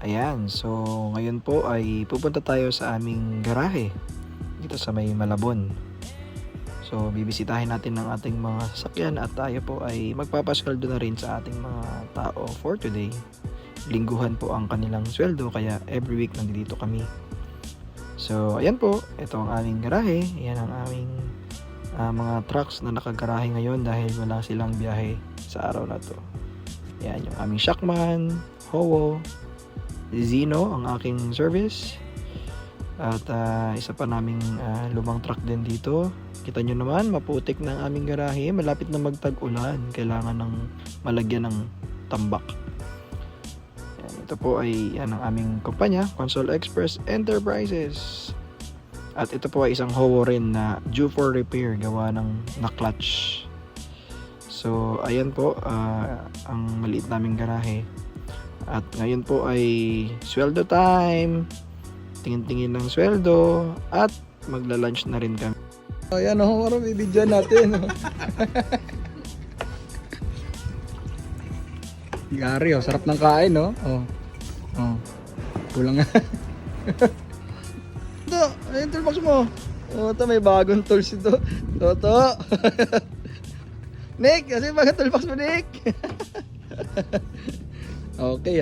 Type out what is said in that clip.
Ayan, so ngayon po ay pupunta tayo sa aming garahe dito sa may Malabon. So bibisitahin natin ng ating mga sasakyan at tayo po ay magpapasweldo na rin sa ating mga tao for today. Lingguhan po ang kanilang sweldo kaya every week nandito kami. So ayan po, ito ang aming garahe. Ayan ang aming mga trucks na nakagarahe ngayon dahil wala silang biyahe sa araw na to. Ayan yung aming Shackman, Howo, Zino ang aking service at isa pa naming lumang truck din dito. Kita nyo naman, maputik na ang aming garahe, malapit na magtag-ulan, kailangan ng malagyan ng tambak. Yan, ito po ay yan ang aming kumpanya, Console Express Enterprises, at ito po ay isang Howo rin na due for repair, gawa ng na-clutch. So ayan po ang maliit naming garahe. At ngayon po ay sweldo time, tingin-tingin ng sweldo, at magla-lunch na rin kami. Ayan o, parang bibidyan natin. Gary o, sarap ng kain o. Kulang nga. Ito, ayun toolbox mo. Ito, may bagong tools ito. Toto. Nick, kasi bagong toolbox mo, Nick. Okay